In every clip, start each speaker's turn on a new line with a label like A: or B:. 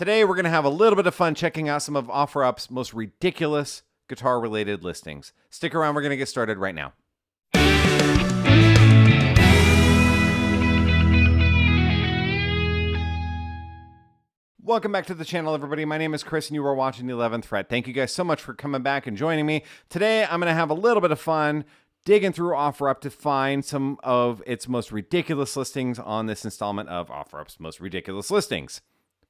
A: Today we're going to have a little bit of fun checking out some of OfferUp's most ridiculous guitar-related listings. Stick around, we're going to get started right now. Welcome back to the channel, everybody. My name is Chris, and you are watching The 11th Fret. Thank you guys so much for coming back and joining me. Today, I'm going to have a little bit of fun digging through OfferUp to find some of its most ridiculous listings on this installment of OfferUp's Most Ridiculous Listings.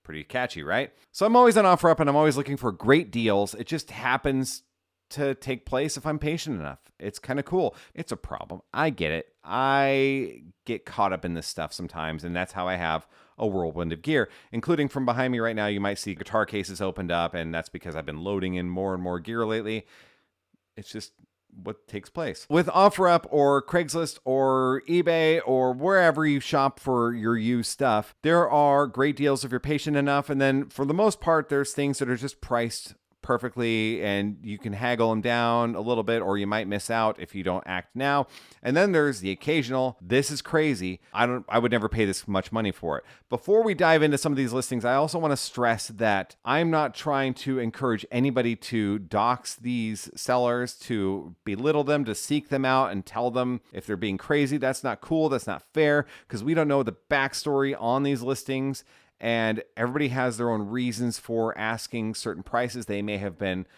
A: Pretty catchy, right? So I'm always on OfferUp, and I'm always looking for great deals. It just happens to take place if I'm patient enough. It's kind of cool. It's a problem. I get it. I get caught up in this stuff sometimes, and that's how I have a whirlwind of gear, including from behind me right now. You might see guitar cases opened up, and that's because I've been loading in more and more gear lately. It's just what takes place. With OfferUp or Craigslist or eBay or wherever you shop for your used stuff, there are great deals if you're patient enough, and then for the most part, there's things that are just priced perfectly and you can haggle them down a little bit, or you might miss out if you don't act now. And then there's the occasional, this is crazy, I would never pay this much money for it. Before we dive into some of these listings, I also want to stress that I'm not trying to encourage anybody to dox these sellers, to belittle them, to seek them out and tell them if they're being crazy. That's not cool, that's not fair, because we don't know the backstory on these listings. And everybody has their own reasons for asking certain prices. They may have been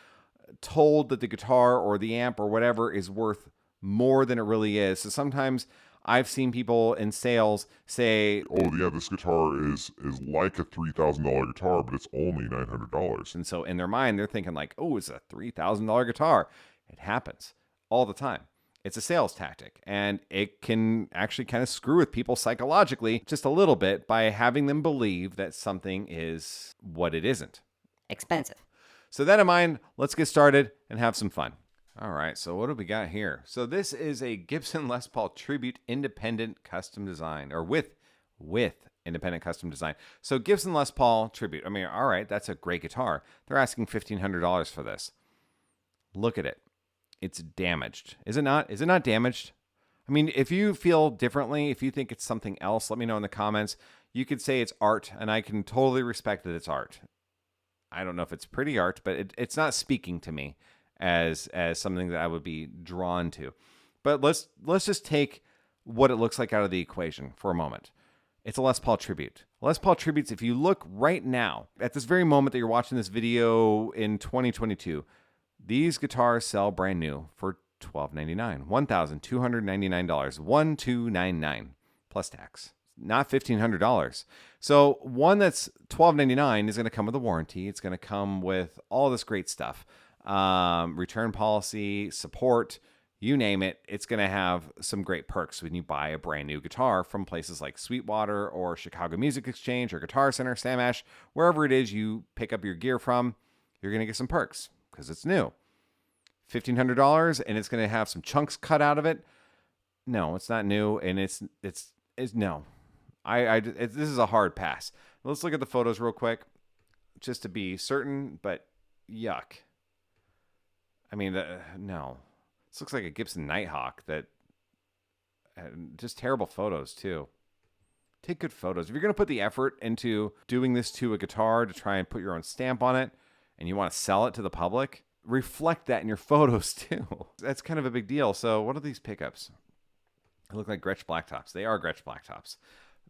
A: told that the guitar or the amp or whatever is worth more than it really is. So sometimes I've seen people in sales say,
B: oh yeah, this guitar is like a $3,000 guitar, but it's only $900.
A: And so in their mind, they're thinking like, oh, it's a $3,000 guitar. It happens all the time. It's a sales tactic, and it can actually kind of screw with people psychologically just a little bit by having them believe that something is what it isn't.
C: Expensive.
A: So that in mind, let's get started and have some fun. All right, so what do we got here? So this is a Gibson Les Paul Tribute Independent Custom Design, or with Independent Custom Design. So Gibson Les Paul Tribute. I mean, all right, that's a great guitar. They're asking $1,500 for this. Look at it. It's damaged. Is it not? Is it not damaged? I mean, if you feel differently, if you think it's something else, let me know in the comments. You could say it's art, and I can totally respect that it's art. I don't know if it's pretty art, but it's not speaking to me as something that I would be drawn to. But let's just take what it looks like out of the equation for a moment. It's a Les Paul Tribute. Les Paul Tributes, if you look right now, at this very moment that you're watching this video in 2022, these guitars sell brand new for $1,299, $1,299, $1,299 plus tax, not $1,500. So one that's $1,299 is going to come with a warranty. It's going to come with all this great stuff, return policy, support, you name it. It's going to have some great perks when you buy a brand new guitar from places like Sweetwater or Chicago Music Exchange or Guitar Center, Sam Ash, wherever it is you pick up your gear from. You're going to get some perks because it's new. $1,500, and it's going to have some chunks cut out of it. No, it's not new, and it's no. This is a hard pass. Let's look at the photos real quick, just to be certain. But yuck. I mean, no. This looks like a Gibson Nighthawk. That just terrible photos too. Take good photos. If you're going to put the effort into doing this to a guitar to try and put your own stamp on it, and you want to sell it to the public, reflect that in your photos too. That's kind of a big deal. So what are these pickups? They look like Gretsch Blacktops. They are Gretsch Blacktops.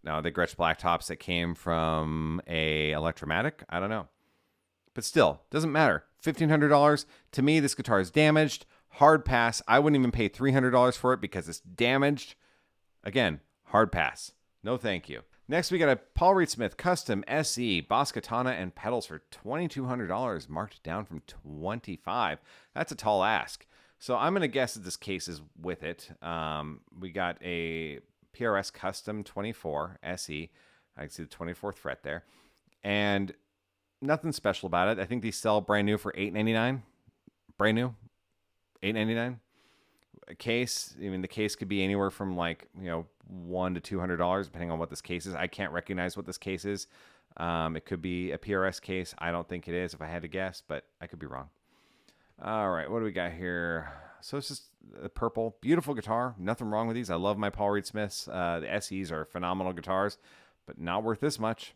A: Now, the Gretsch Blacktops that came from a Electromatic, I don't know. But still, doesn't matter. $1,500. To me, this guitar is damaged. Hard pass. I wouldn't even pay $300 for it because it's damaged. Again, hard pass. No thank you. Next, we got a Prs Smith Custom SE Boss Katana and pedals for $2,200, marked down from $25. That's a tall ask. So I'm going to guess that this case is with it. We got a Prs Custom 24 SE. I can see the 24th fret there. And nothing special about it. I think these sell brand new for $899. Brand new, $899. A case, I mean, the case could be anywhere from like, $100 to $200, depending on what this case is. I can't recognize what this case is. It could be a PRS case. I don't think it is, if I had to guess, but I could be wrong. All right, what do we got here? So it's just a purple, beautiful guitar. Nothing wrong with these. I love my Prs Smiths. The SEs are phenomenal guitars, but not worth this much.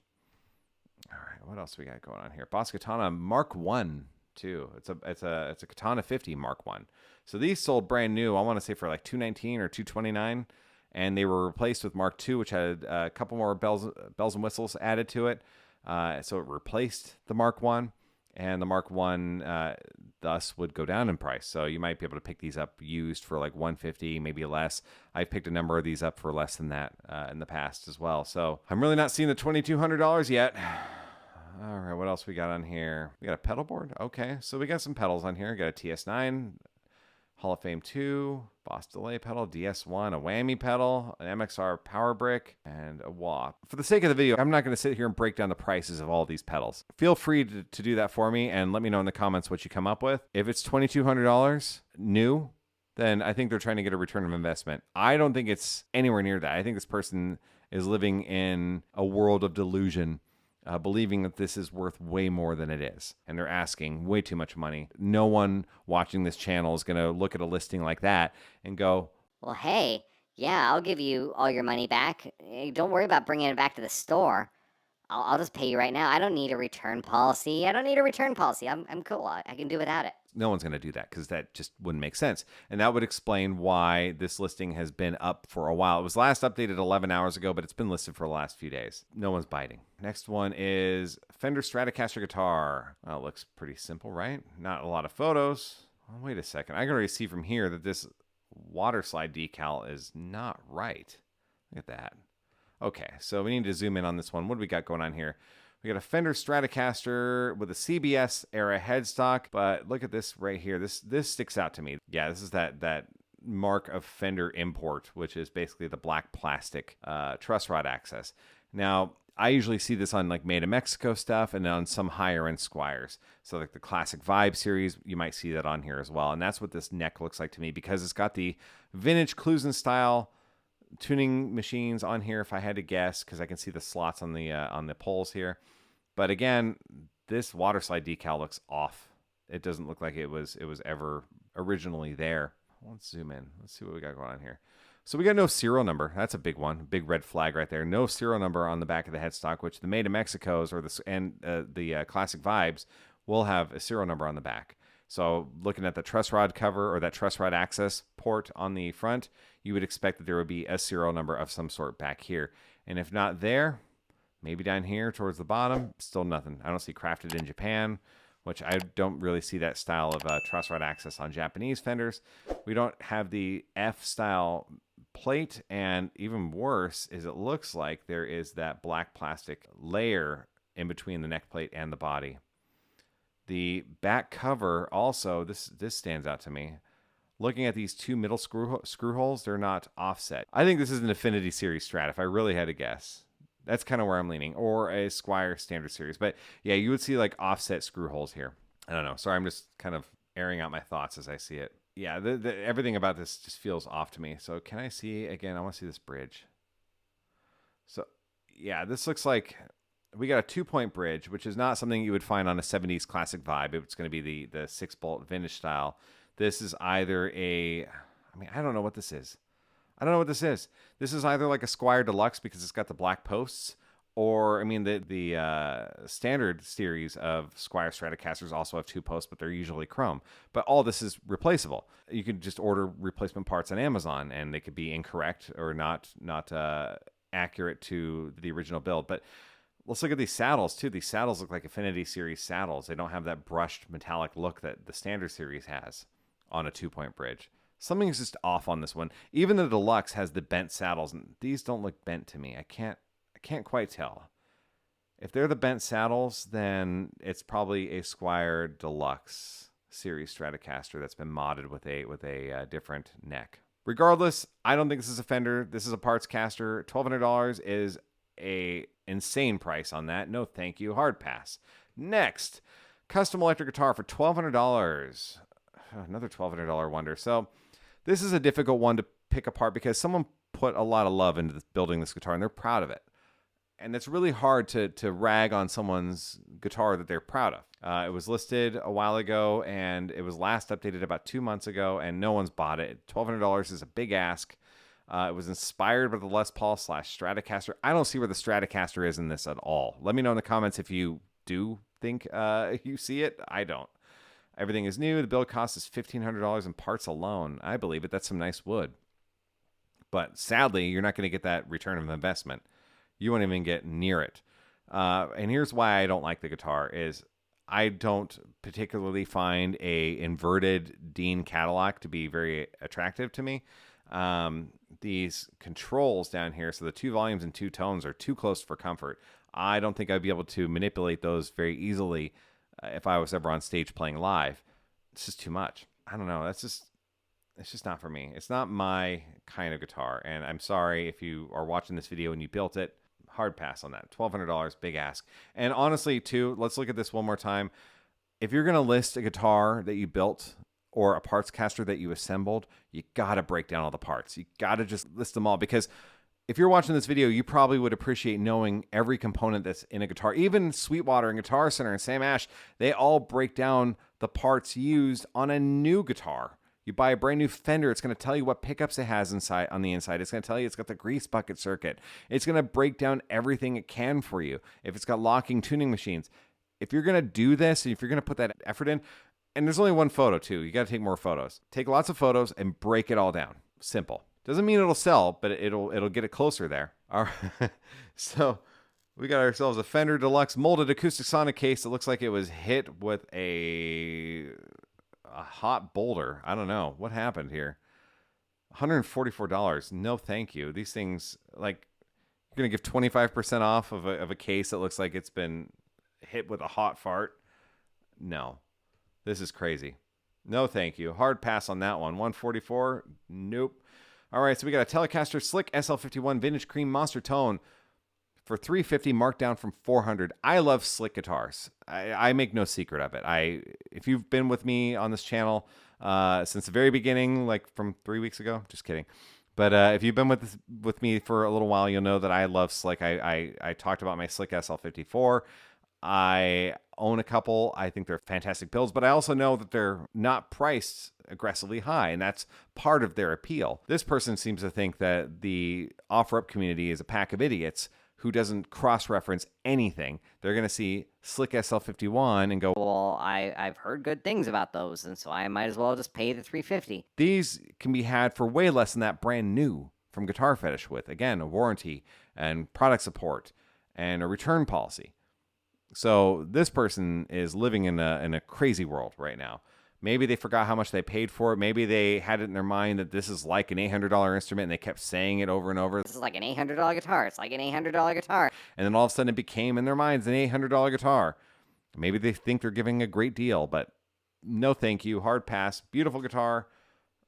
A: All right, what else we got going on here? Boss Katana Mark 1 too. It's a Katana 50 Mark 1. So these sold brand new, I want to say for like $219 or $229, and they were replaced with Mark 2, which had a couple more bells and whistles added to it. So it replaced the Mark 1, and the Mark 1 thus would go down in price. So you might be able to pick these up used for like $150, maybe less. I've picked a number of these up for less than that in the past as well. So I'm really not seeing the $2,200 yet. All right, what else we got on here? We got a pedal board. Okay, so we got some pedals on here. We got a TS9, Hall of Fame 2, Boss Delay pedal, DS1, a whammy pedal, an MXR power brick, and a wah. For the sake of the video, I'm not going to sit here and break down the prices of all these pedals. Feel free to do that for me and let me know in the comments what you come up with. If it's $2,200 new, then I think they're trying to get a return of investment. I don't think it's anywhere near that. I think this person is living in a world of delusion, believing that this is worth way more than it is. And they're asking way too much money. No one watching this channel is going to look at a listing like that and go,
C: well, hey, yeah, I'll give you all your money back. Don't worry about bringing it back to the store. I'll just pay you right now. I don't need a return policy. I'm cool. I can do without it.
A: No one's going to do that because that just wouldn't make sense. And that would explain why this listing has been up for a while. It was last updated 11 hours ago, but it's been listed for the last few days. No one's biting. Next one is Fender Stratocaster guitar. Well, it looks pretty simple, right? Not a lot of photos. Oh, wait a second. I can already see from here that this water slide decal is not right. Look at that. Okay, so we need to zoom in on this one. What do we got going on here? We got a Fender Stratocaster with a CBS era headstock, but look at this right here. This sticks out to me. Yeah, this is that mark of Fender import, which is basically the black plastic truss rod access. Now, I usually see this on like Made in Mexico stuff and on some higher end Squires. So like the Classic Vibe series, you might see that on here as well. And that's what this neck looks like to me because it's got the vintage Clusen style tuning machines on here, if I had to guess, because I can see the slots on the poles here. But again, this water slide decal looks off. It doesn't look like it was ever originally there. Let's zoom in. Let's see what we got going on here. So we got no serial number. That's a big one, big red flag right there. No serial number on the back of the headstock, which the Made in Mexico's or the Classic Vibes will have a serial number on the back. So looking at the truss rod cover or that truss rod access port on the front, you would expect that there would be a serial number of some sort back here. And if not there, maybe down here towards the bottom, still nothing. I don't see crafted in Japan, which I don't really see that style of truss rod access on Japanese Fenders. We don't have the F-style plate, and even worse is it looks like there is that black plastic layer in between the neck plate and the body. The back cover also, this stands out to me. Looking at these two middle screw holes, they're not offset. I think this is an Affinity Series Strat, if I really had to guess. That's kind of where I'm leaning, or a Squire Standard Series. But yeah, you would see like offset screw holes here. I don't know. Sorry, I'm just kind of airing out my thoughts as I see it. Yeah, everything about this just feels off to me. So can I see, again, I want to see this bridge. So yeah, this looks like we got a 2-point bridge, which is not something you would find on a 70s Classic Vibe. It's going to be the 6-bolt vintage style. This is either I don't know what this is. This is either like a Squire Deluxe because it's got the black posts, or the standard series of Squire Stratocasters also have 2 posts, but they're usually chrome. But all this is replaceable. You can just order replacement parts on Amazon, and they could be incorrect or not accurate to the original build. But let's look at these saddles too. These saddles look like Affinity Series saddles. They don't have that brushed metallic look that the standard series has on a 2-point bridge. Something's just off on this one. Even the Deluxe has the bent saddles, and these don't look bent to me. I can't quite tell. If they're the bent saddles, then it's probably a Squire Deluxe Series Stratocaster that's been modded with a different neck. Regardless, I don't think this is a Fender. This is a parts caster. $1,200 is a insane price on that. No thank you. Hard pass. Next, custom electric guitar for $1,200. Another $1,200 wonder. So this is a difficult one to pick apart because someone put a lot of love into building this guitar and they're proud of it. And it's really hard to rag on someone's guitar that they're proud of. It was listed a while ago and it was last updated about 2 months ago and no one's bought it. $1,200 is a big ask. It was inspired by the Les Paul / Stratocaster. I don't see where the Stratocaster is in this at all. Let me know in the comments if you do think you see it. I don't. Everything is new. The build cost is $1,500 in parts alone. I believe it. That's some nice wood. But sadly, you're not going to get that return of investment. You won't even get near it. And here's why I don't like the guitar is I don't particularly find a inverted Dean Cadillac to be very attractive to me. These controls down here, so the 2 volumes and 2 tones are too close for comfort. I don't think I'd be able to manipulate those very easily if I was ever on stage playing live. It's just too much. I don't know. It's just not for me. It's not my kind of guitar. And I'm sorry if you are watching this video and you built it. Hard pass on that. $1,200, big ask. And honestly, too, let's look at this one more time. If you're going to list a guitar that you built or a parts caster that you assembled, you got to break down all the parts. You got to just list them all, because if you're watching this video, you probably would appreciate knowing every component that's in a guitar. Even Sweetwater and Guitar Center and Sam Ash, they all break down the parts used on a new guitar. You buy a brand new Fender, it's going to tell you what pickups it has inside on the inside. It's going to tell you it's got the grease bucket circuit. It's going to break down everything it can for you. If it's got locking tuning machines. If you're going to do this, if you're going to put that effort in, and there's only one photo too, you got to take more photos. Take lots of photos and break it all down. Simple. Doesn't mean it'll sell, but it'll get it closer there. All right. So we got ourselves a Fender Deluxe molded acoustic sonic case. It looks like it was hit with a hot boulder. I don't know what happened here. $144. No, thank you. These things, like, you're gonna give 25% off of a case that looks like it's been hit with a hot fart. No, this is crazy. No, thank you. Hard pass on that one. $144. Nope. All right, so we got a Telecaster Slick SL51 Vintage Cream Monster Tone for $350, marked down from $400. I love slick guitars. I make no secret of it. If you've been with me on this channel since the very beginning, like from 3 weeks ago, just kidding. But if you've been with me for a little while, you'll know that I love slick. I talked about my Slick SL54. I own a couple. I think they're fantastic builds, but I also know that they're not priced aggressively high, and that's part of their appeal. This person seems to think that the OfferUp community is a pack of idiots who doesn't cross-reference anything. They're going to see Slick SL51 and go,
C: well, I've heard good things about those, and so I might as well just pay the $350.
A: These can be had for way less than that brand new from Guitar Fetish with, again, a warranty and product support and a return policy. So this person is living in a crazy world right now. Maybe they forgot how much they paid for it. Maybe they had it in their mind that this is like an $800 instrument, and they kept saying it over and over.
C: This is like an $800 guitar. It's like an $800 guitar.
A: And then all of a sudden it became in their minds an $800 guitar. Maybe they think they're giving a great deal, but no thank you. Hard pass. Beautiful guitar.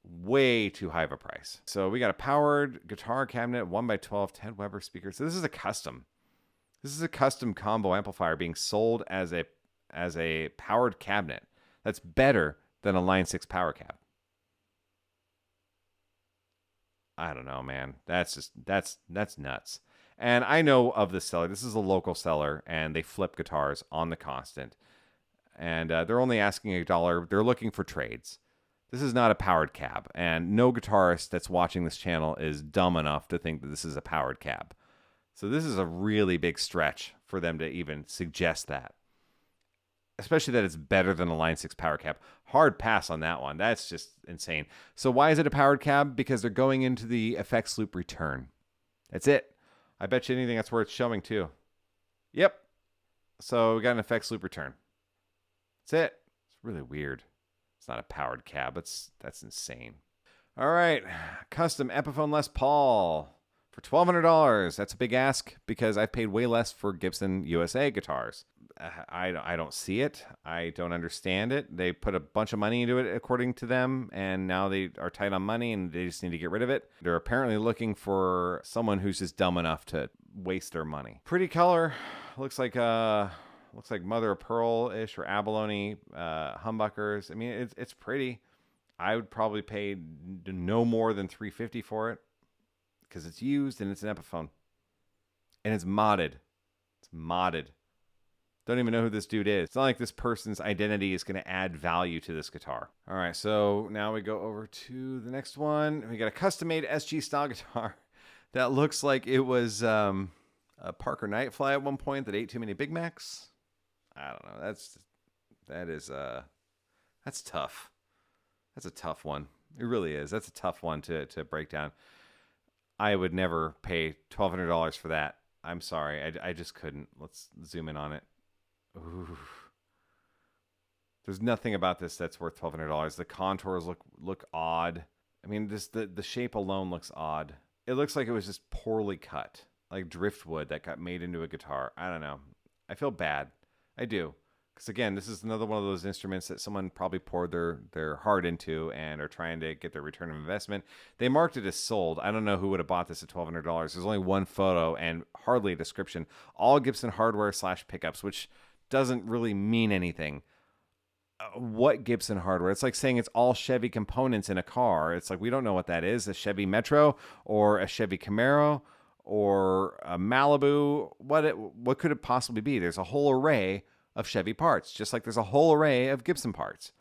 A: Way too high of a price. So we got a powered guitar cabinet, 1x12, Ted Weber speakers. So this is a custom. This is a custom combo amplifier being sold as a powered cabinet. That's better than a Line 6 power cab. I don't know, man. That's nuts. And I know of this seller. This is a local seller, and they flip guitars on the constant. And they're only asking $1. They're looking for trades. This is not a powered cab, and no guitarist that's watching this channel is dumb enough to think that this is a powered cab. So this is a really big stretch for them to even suggest that. Especially that it's better than a Line 6 power cab. Hard pass on that one. That's just insane. So why is it a powered cab? Because they're going into the effects loop return. That's it. I bet you anything that's worth showing too. Yep. So we got an effects loop return. That's it. It's really weird. It's not a powered cab. That's insane. All right. Custom Epiphone Les Paul for $1,200. That's a big ask because I've paid way less for Gibson USA guitars. I don't see it. I don't understand it. They put a bunch of money into it according to them, and now they are tight on money and they just need to get rid of it. They're apparently looking for someone who's just dumb enough to waste their money. Pretty color. Looks like mother of pearl-ish or abalone humbuckers. I mean, it's pretty. I would probably pay no more than $350 for it because it's used and it's an Epiphone. And it's modded. It's modded. Don't even know who this dude is. It's not like this person's identity is going to add value to this guitar. All right, so now we go over to the next one. We got a custom-made SG style guitar that looks like it was a Parker Nightfly at one point that ate too many Big Macs. I don't know. That's tough. That's a tough one. It really is. That's a tough one to break down. I would never pay $1,200 for that. I'm sorry. I just couldn't. Let's zoom in on it. Ooh. There's nothing about this that's worth $1,200. The contours look odd. I mean, the shape alone looks odd. It looks like it was just poorly cut, like driftwood that got made into a guitar. I don't know. I feel bad. I do. Because again, this is another one of those instruments that someone probably poured their heart into and are trying to get their return of investment. They marked it as sold. I don't know who would have bought this at $1,200. There's only one photo and hardly a description. All Gibson hardware / pickups, which doesn't really mean anything. What Gibson hardware? It's like saying it's all Chevy components in a car. It's like we don't know what that is. A Chevy Metro or a Chevy Camaro or a Malibu. What could it possibly be? There's a whole array of Chevy parts, just like there's a whole array of Gibson parts.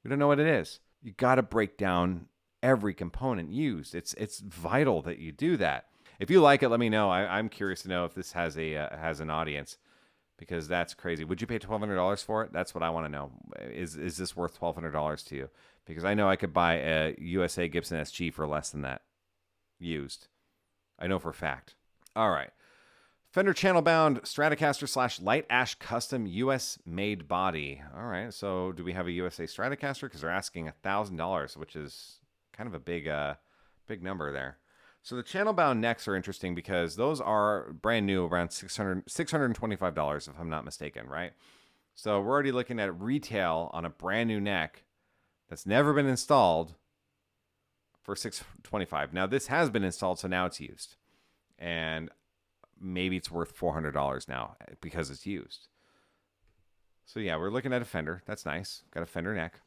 A: We don't know what it is. You got to break down every component used. It's vital that you do that. If you like it, let me know. I'm curious to know if this has an audience, because that's crazy. Would you pay $1,200 for it? That's what I want to know. Is this worth $1,200 to you? Because I know I could buy a USA Gibson SG for less than that used. I know for a fact. All right. Fender channel bound Stratocaster / Light Ash Custom US made body. All right, so do we have a USA Stratocaster? Because they're asking $1,000, which is kind of a big number there. So the channel bound necks are interesting because those are brand new, around $625 if I'm not mistaken, right? So we're already looking at retail on a brand new neck that's never been installed for $625. Now this has been installed, so now it's used, and maybe it's worth $400 now because it's used. So yeah, we're looking at a Fender. That's nice. Got a Fender neck.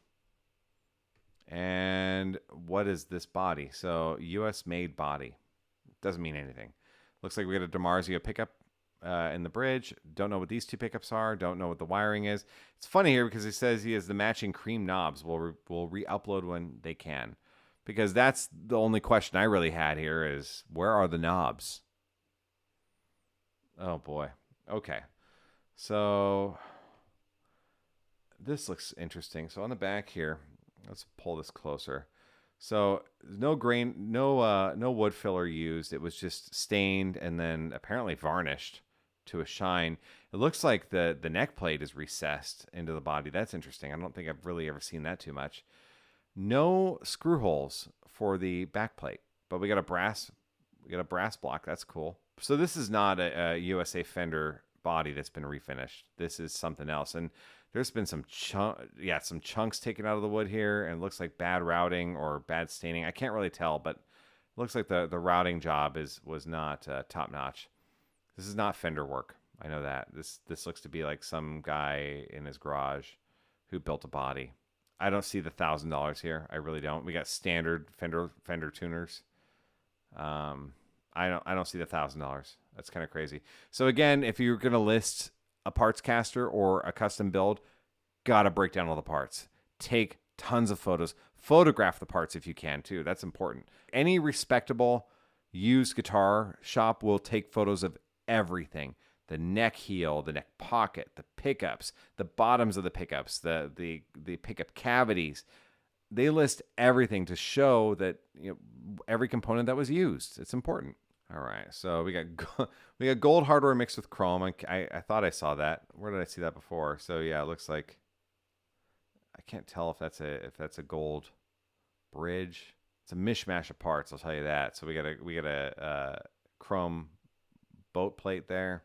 A: And what is this body? So US made body. Doesn't mean anything. Looks like we got a DiMarzio pickup in the bridge. Don't know what these two pickups are. Don't know what the wiring is. It's funny here because he says he has the matching cream knobs. We'll re-upload when they can. Because that's the only question I really had here is, where are the knobs? Oh boy. Okay. So this looks interesting. So on the back here, let's pull this closer. So no grain, no wood filler used. It was just stained and then apparently varnished to a shine. It looks like the neck plate is recessed into the body. That's interesting. I don't think I've really ever seen that too much. No screw holes for the back plate, but we got a brass block. That's cool. So this is not a USA Fender body that's been refinished. This is something else. And there's been some chunks taken out of the wood here, and it looks like bad routing or bad staining. I can't really tell, but it looks like the routing job was not top notch. This is not Fender work. I know that. This looks to be like some guy in his garage who built a body. I don't see the $1,000 here. I really don't. We got standard Fender tuners. I don't see the $1,000. That's kind of crazy. So again, if you're gonna list a parts caster or a custom build, gotta break down all the parts. Take tons of photos. Photograph the parts if you can too. That's important. Any respectable used guitar shop will take photos of everything. The neck heel, the neck pocket, the pickups, the bottoms of the pickups, the pickup cavities. They list everything to show that every component that was used. It's important. All right, so we got gold hardware mixed with chrome. I thought I saw that. Where did I see that before? So yeah, it looks like I can't tell if that's a gold bridge. It's a mishmash of parts, I'll tell you that. So we got a chrome boat plate there.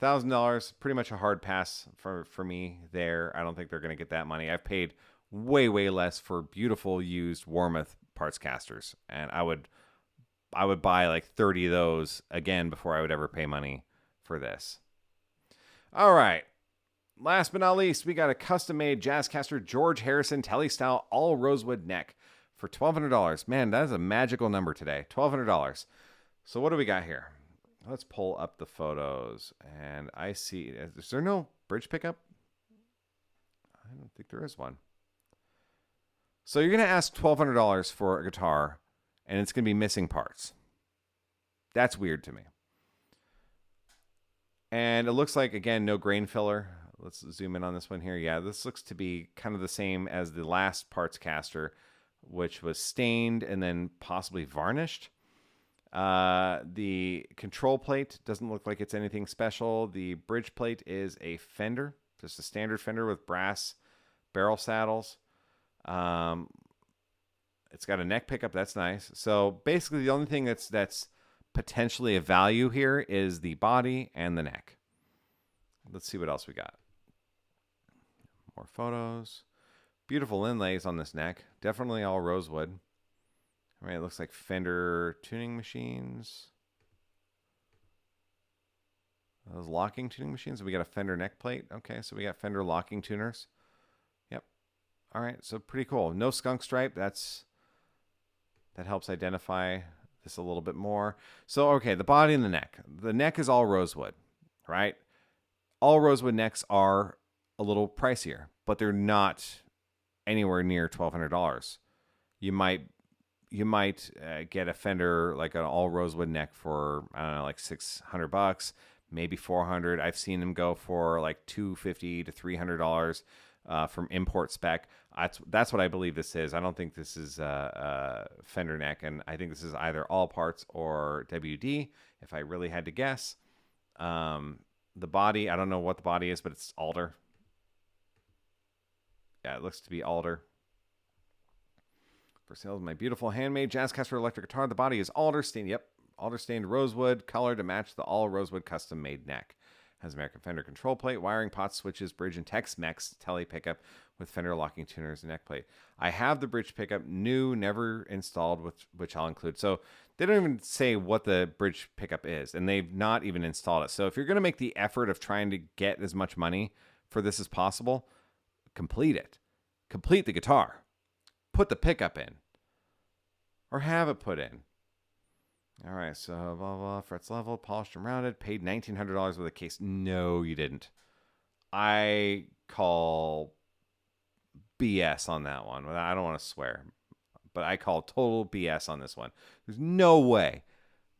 A: $1,000, pretty much a hard pass for me there. I don't think they're gonna get that money. I've paid way less for beautiful used Warmoth parts casters, and I would buy like 30 of those again before I would ever pay money for this. All right. Last but not least, we got a custom-made Jazzcaster George Harrison Telestyle all rosewood neck for $1,200. Man, that is a magical number today. $1,200. So what do we got here? let's pull up the photos, and I see, is there no bridge pickup? I don't think there is one. So you're going to ask $1,200 for a guitar, and it's going to be missing parts. That's weird to me. And it looks like, again, no grain filler. Let's zoom in on this one here. Yeah, this looks to be kind of the same as the last parts caster, which was stained and then possibly varnished. The control plate doesn't look like it's anything special. The bridge plate is a Fender, just a standard Fender with brass barrel saddles. It's got a neck pickup. That's nice. So basically the only thing that's potentially a value here is the body and the neck. Let's see what else we got. More photos. Beautiful inlays on this neck. Definitely all rosewood. All right, it looks like Fender tuning machines. Those locking tuning machines. We got a Fender neck plate. Okay, so we got Fender locking tuners. Yep. All right, so pretty cool. No skunk stripe. That helps identify this a little bit more. So, okay, the body and the neck. The neck is all rosewood, right? All rosewood necks are a little pricier, but they're not anywhere near $1,200. You might get a Fender, like an all rosewood neck for, I don't know, like $600, maybe $400. I've seen them go for like $250 to $300 from import spec. That's what I believe this is. I don't think this is a Fender neck, and I think this is either all parts or WD, if I really had to guess. The body, I don't know what the body is, but it's alder. Yeah, it looks to be alder. For sale, my beautiful handmade Jazzcaster electric guitar. The body is alder stained. Yep, alder stained rosewood color to match the all rosewood custom made neck. Has American Fender control plate, wiring, pot switches, bridge, and Tex-Mex tele pickup with Fender locking tuners and neck plate. I have the bridge pickup new, never installed, which I'll include. So they don't even say what the bridge pickup is, and they've not even installed it. So if you're going to make the effort of trying to get as much money for this as possible, complete it. Complete the guitar. Put the pickup in. Or have it put in. All right, so blah, blah, frets level, polished and rounded, paid $1,900 with a case. No, you didn't. I call BS on that one. I don't want to swear, but I call total BS on this one. There's no way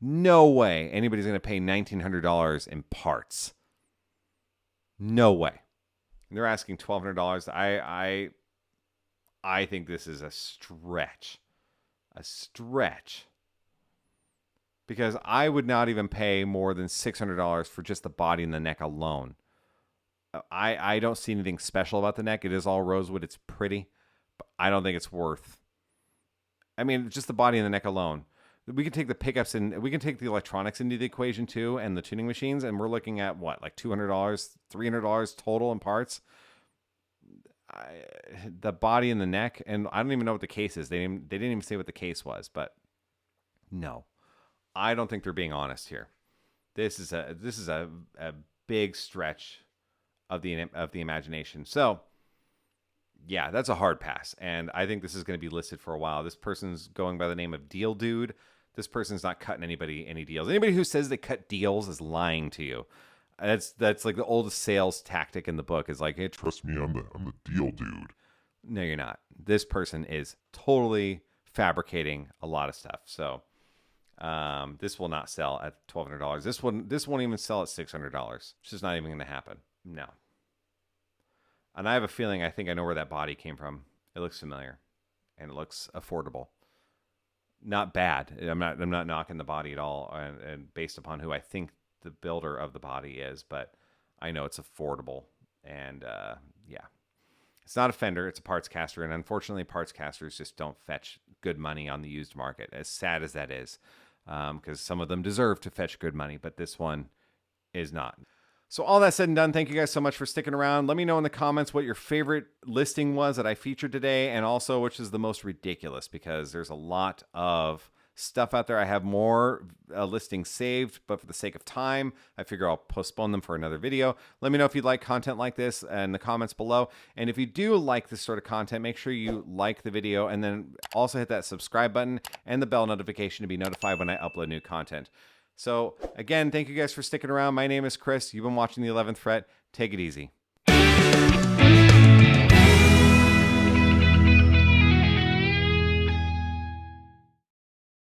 A: anybody's going to pay $1,900 in parts. No way. And they're asking $1,200. I think this is a stretch. A stretch. Because I would not even pay more than $600 for just the body and the neck alone. I don't see anything special about the neck. It is all rosewood. It's pretty. But I don't think it's worth... I mean, just the body and the neck alone. We can take the pickups and we can take the electronics into the equation too, and the tuning machines, and we're looking at what, like $200, $300 total in parts. The body and the neck, and I don't even know what the case is. They didn't even say what the case was, but no. I don't think they're being honest here. This is a big stretch of the imagination. So, yeah, that's a hard pass, and I think this is going to be listed for a while. This person's going by the name of Deal Dude. This person's not cutting anybody any deals. Anybody who says they cut deals is lying to you. That's like the oldest sales tactic in the book. Is like, hey,
B: Trust me, I'm the deal dude.
A: No, you're not. This person is totally fabricating a lot of stuff. So. This will not sell at $1,200. This won't even sell at $600. It's just not even going to happen. No. And I have a feeling I think I know where that body came from. It looks familiar, and it looks affordable. Not bad. I'm not knocking the body at all, and based upon who I think the builder of the body is, but I know it's affordable, and yeah. It's not a Fender, it's a parts caster, and unfortunately parts casters just don't fetch good money on the used market, as sad as that is, because some of them deserve to fetch good money, but this one is not. So all that said and done, thank you guys so much for sticking around. Let me know in the comments what your favorite listing was that I featured today, and also which is the most ridiculous, because there's a lot of stuff out there. I have more listings saved, but for the sake of time, I figure I'll postpone them for another video. Let me know if you'd like content like this in the comments below. And if you do like this sort of content, make sure you like the video, and then also hit that subscribe button and the bell notification to be notified when I upload new content. So again, thank you guys for sticking around. My name is Chris. You've been watching the 11th Fret. Take it easy.